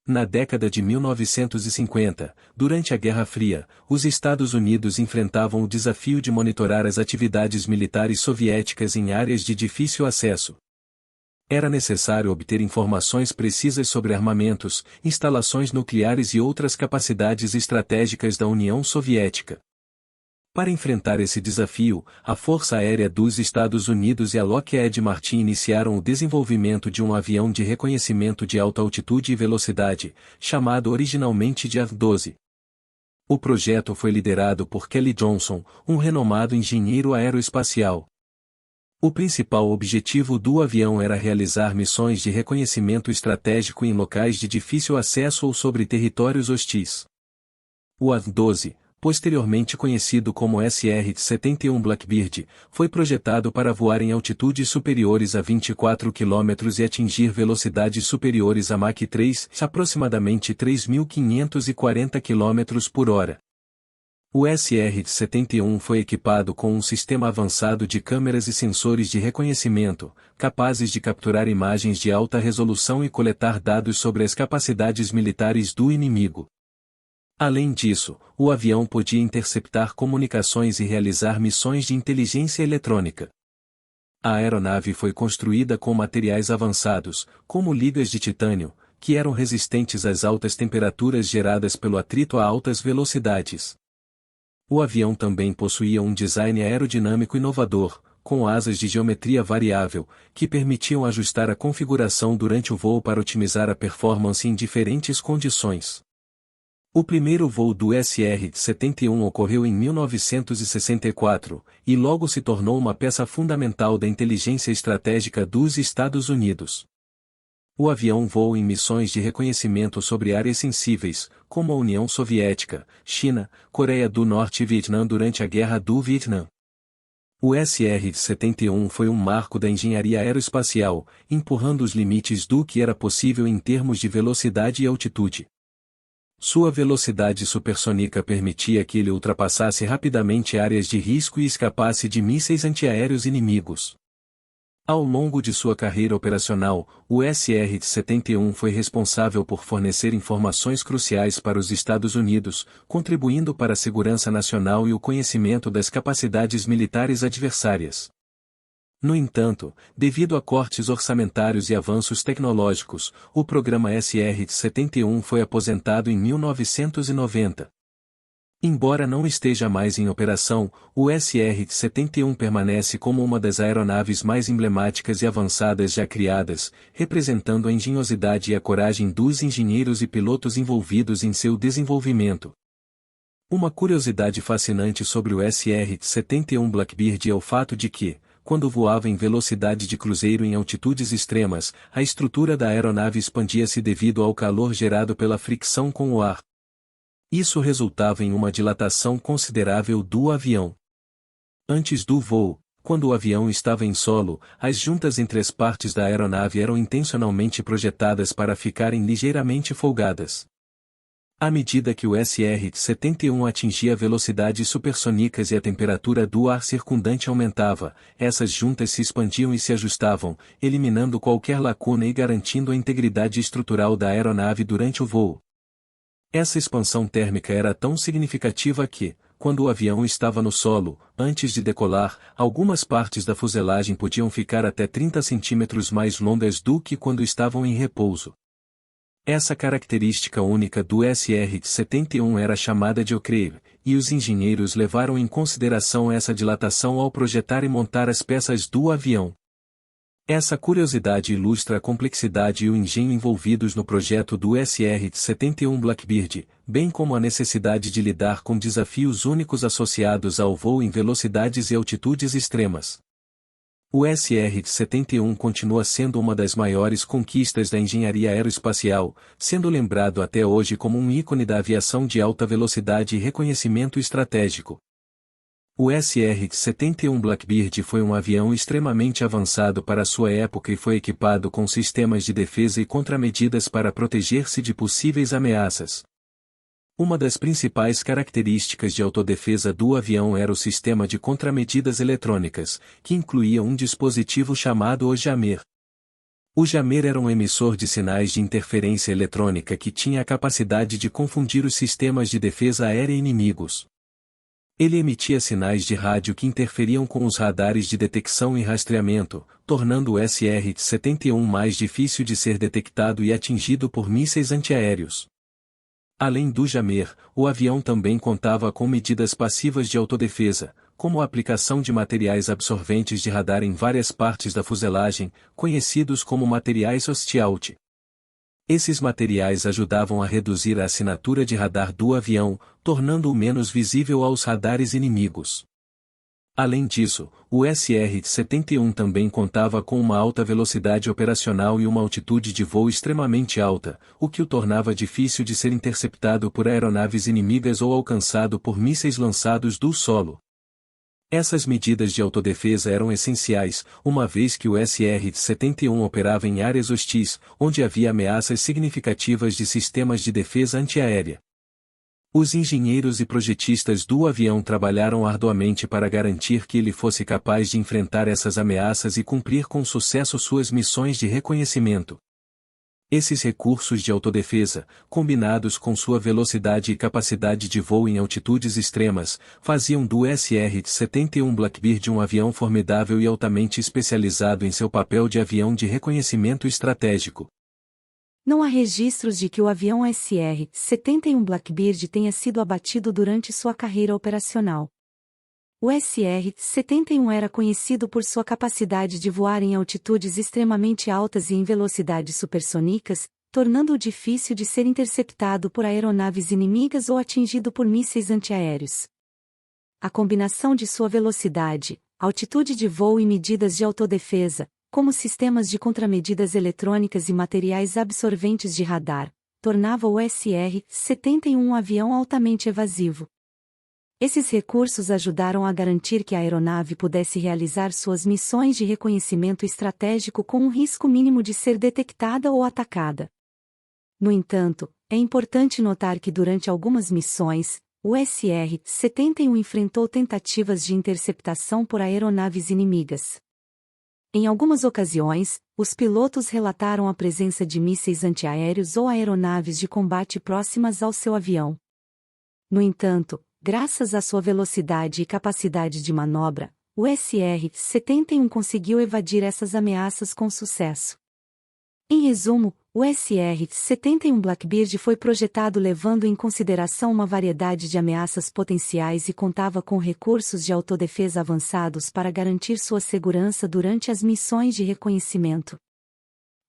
Na década de 1950, durante a Guerra Fria, os Estados Unidos enfrentavam o desafio de monitorar as atividades militares soviéticas em áreas de difícil acesso. Era necessário obter informações precisas sobre armamentos, instalações nucleares e outras capacidades estratégicas da União Soviética. Para enfrentar esse desafio, a Força Aérea dos Estados Unidos e a Lockheed Martin iniciaram o desenvolvimento de um avião de reconhecimento de alta altitude e velocidade, chamado originalmente de AV-12. O projeto foi liderado por Kelly Johnson, um renomado engenheiro aeroespacial. O principal objetivo do avião era realizar missões de reconhecimento estratégico em locais de difícil acesso ou sobre territórios hostis. O AV-12, posteriormente conhecido como SR-71 Blackbird, foi projetado para voar em altitudes superiores a 24 km e atingir velocidades superiores a Mach 3, aproximadamente 3.540 km por hora. O SR-71 foi equipado com um sistema avançado de câmeras e sensores de reconhecimento, capazes de capturar imagens de alta resolução e coletar dados sobre as capacidades militares do inimigo. Além disso, o avião podia interceptar comunicações e realizar missões de inteligência eletrônica. A aeronave foi construída com materiais avançados, como ligas de titânio, que eram resistentes às altas temperaturas geradas pelo atrito a altas velocidades. O avião também possuía um design aerodinâmico inovador, com asas de geometria variável, que permitiam ajustar a configuração durante o voo para otimizar a performance em diferentes condições. O primeiro voo do SR-71 ocorreu em 1964, e logo se tornou uma peça fundamental da inteligência estratégica dos Estados Unidos. O avião voou em missões de reconhecimento sobre áreas sensíveis, como a União Soviética, China, Coreia do Norte e Vietnã durante a Guerra do Vietnã. O SR-71 foi um marco da engenharia aeroespacial, empurrando os limites do que era possível em termos de velocidade e altitude. Sua velocidade supersônica permitia que ele ultrapassasse rapidamente áreas de risco e escapasse de mísseis antiaéreos inimigos. Ao longo de sua carreira operacional, o SR-71 foi responsável por fornecer informações cruciais para os Estados Unidos, contribuindo para a segurança nacional e o conhecimento das capacidades militares adversárias. No entanto, devido a cortes orçamentários e avanços tecnológicos, o programa SR-71 foi aposentado em 1990. Embora não esteja mais em operação, o SR-71 permanece como uma das aeronaves mais emblemáticas e avançadas já criadas, representando a engenhosidade e a coragem dos engenheiros e pilotos envolvidos em seu desenvolvimento. Uma curiosidade fascinante sobre o SR-71 Blackbird é o fato de que, quando voava em velocidade de cruzeiro em altitudes extremas, a estrutura da aeronave expandia-se devido ao calor gerado pela fricção com o ar. Isso resultava em uma dilatação considerável do avião. Antes do voo, quando o avião estava em solo, as juntas entre as partes da aeronave eram intencionalmente projetadas para ficarem ligeiramente folgadas. À medida que o SR-71 atingia velocidades supersônicas e a temperatura do ar circundante aumentava, essas juntas se expandiam e se ajustavam, eliminando qualquer lacuna e garantindo a integridade estrutural da aeronave durante o voo. Essa expansão térmica era tão significativa que, quando o avião estava no solo, antes de decolar, algumas partes da fuselagem podiam ficar até 30 centímetros mais longas do que quando estavam em repouso. Essa característica única do SR-71 era chamada de O'Creeve, e os engenheiros levaram em consideração essa dilatação ao projetar e montar as peças do avião. Essa curiosidade ilustra a complexidade e o engenho envolvidos no projeto do SR-71 Blackbird, bem como a necessidade de lidar com desafios únicos associados ao voo em velocidades e altitudes extremas. O SR-71 continua sendo uma das maiores conquistas da engenharia aeroespacial, sendo lembrado até hoje como um ícone da aviação de alta velocidade e reconhecimento estratégico. O SR-71 Blackbird foi um avião extremamente avançado para sua época e foi equipado com sistemas de defesa e contramedidas para proteger-se de possíveis ameaças. Uma das principais características de autodefesa do avião era o sistema de contramedidas eletrônicas, que incluía um dispositivo chamado o jammer. O jammer era um emissor de sinais de interferência eletrônica que tinha a capacidade de confundir os sistemas de defesa aérea inimigos. Ele emitia sinais de rádio que interferiam com os radares de detecção e rastreamento, tornando o SR-71 mais difícil de ser detectado e atingido por mísseis antiaéreos. Além do jammer, o avião também contava com medidas passivas de autodefesa, como a aplicação de materiais absorventes de radar em várias partes da fuselagem, conhecidos como materiais Hostiaut. Esses materiais ajudavam a reduzir a assinatura de radar do avião, tornando-o menos visível aos radares inimigos. Além disso, o SR-71 também contava com uma alta velocidade operacional e uma altitude de voo extremamente alta, o que o tornava difícil de ser interceptado por aeronaves inimigas ou alcançado por mísseis lançados do solo. Essas medidas de autodefesa eram essenciais, uma vez que o SR-71 operava em áreas hostis, onde havia ameaças significativas de sistemas de defesa antiaérea. Os engenheiros e projetistas do avião trabalharam arduamente para garantir que ele fosse capaz de enfrentar essas ameaças e cumprir com sucesso suas missões de reconhecimento. Esses recursos de autodefesa, combinados com sua velocidade e capacidade de voo em altitudes extremas, faziam do SR-71 Blackbird um avião formidável e altamente especializado em seu papel de avião de reconhecimento estratégico. Não há registros de que o avião SR-71 Blackbird tenha sido abatido durante sua carreira operacional. O SR-71 era conhecido por sua capacidade de voar em altitudes extremamente altas e em velocidades supersônicas, tornando-o difícil de ser interceptado por aeronaves inimigas ou atingido por mísseis antiaéreos. A combinação de sua velocidade, altitude de voo e medidas de autodefesa, como sistemas de contramedidas eletrônicas e materiais absorventes de radar, tornava o SR-71 um avião altamente evasivo. Esses recursos ajudaram a garantir que a aeronave pudesse realizar suas missões de reconhecimento estratégico com um risco mínimo de ser detectada ou atacada. No entanto, é importante notar que durante algumas missões, o SR-71 enfrentou tentativas de interceptação por aeronaves inimigas. Em algumas ocasiões, os pilotos relataram a presença de mísseis antiaéreos ou aeronaves de combate próximas ao seu avião. No entanto, graças à sua velocidade e capacidade de manobra, o SR-71 conseguiu evadir essas ameaças com sucesso. Em resumo, o SR-71 Blackbird foi projetado levando em consideração uma variedade de ameaças potenciais e contava com recursos de autodefesa avançados para garantir sua segurança durante as missões de reconhecimento.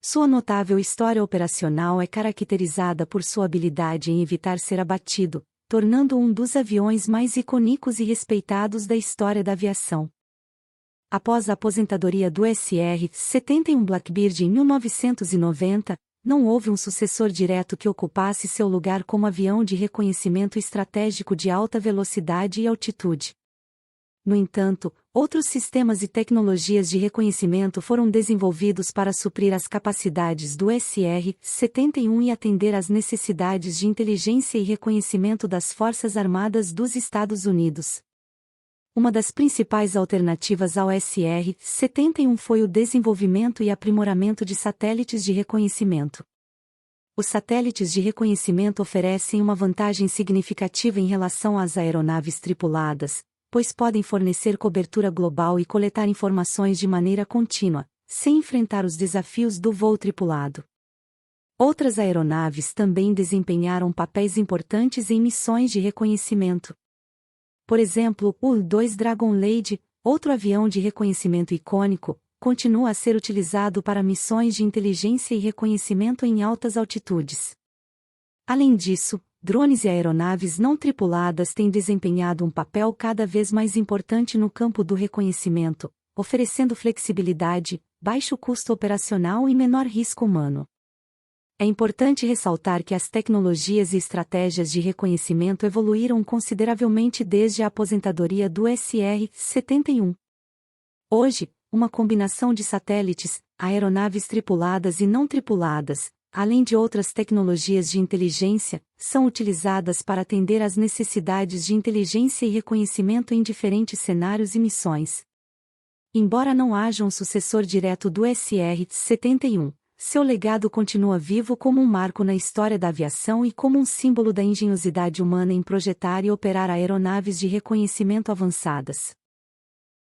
Sua notável história operacional é caracterizada por sua habilidade em evitar ser abatido, tornando-o um dos aviões mais icônicos e respeitados da história da aviação. Após a aposentadoria do SR-71 Blackbird em 1990, não houve um sucessor direto que ocupasse seu lugar como avião de reconhecimento estratégico de alta velocidade e altitude. No entanto, outros sistemas e tecnologias de reconhecimento foram desenvolvidos para suprir as capacidades do SR-71 e atender às necessidades de inteligência e reconhecimento das Forças Armadas dos Estados Unidos. Uma das principais alternativas ao SR-71 foi o desenvolvimento e aprimoramento de satélites de reconhecimento. Os satélites de reconhecimento oferecem uma vantagem significativa em relação às aeronaves tripuladas, pois podem fornecer cobertura global e coletar informações de maneira contínua, sem enfrentar os desafios do voo tripulado. Outras aeronaves também desempenharam papéis importantes em missões de reconhecimento. Por exemplo, o U-2 Dragon Lady, outro avião de reconhecimento icônico, continua a ser utilizado para missões de inteligência e reconhecimento em altas altitudes. Além disso, drones e aeronaves não tripuladas têm desempenhado um papel cada vez mais importante no campo do reconhecimento, oferecendo flexibilidade, baixo custo operacional e menor risco humano. É importante ressaltar que as tecnologias e estratégias de reconhecimento evoluíram consideravelmente desde a aposentadoria do SR-71. Hoje, uma combinação de satélites, aeronaves tripuladas e não tripuladas, além de outras tecnologias de inteligência, são utilizadas para atender às necessidades de inteligência e reconhecimento em diferentes cenários e missões. Embora não haja um sucessor direto do SR-71, seu legado continua vivo como um marco na história da aviação e como um símbolo da engenhosidade humana em projetar e operar aeronaves de reconhecimento avançadas.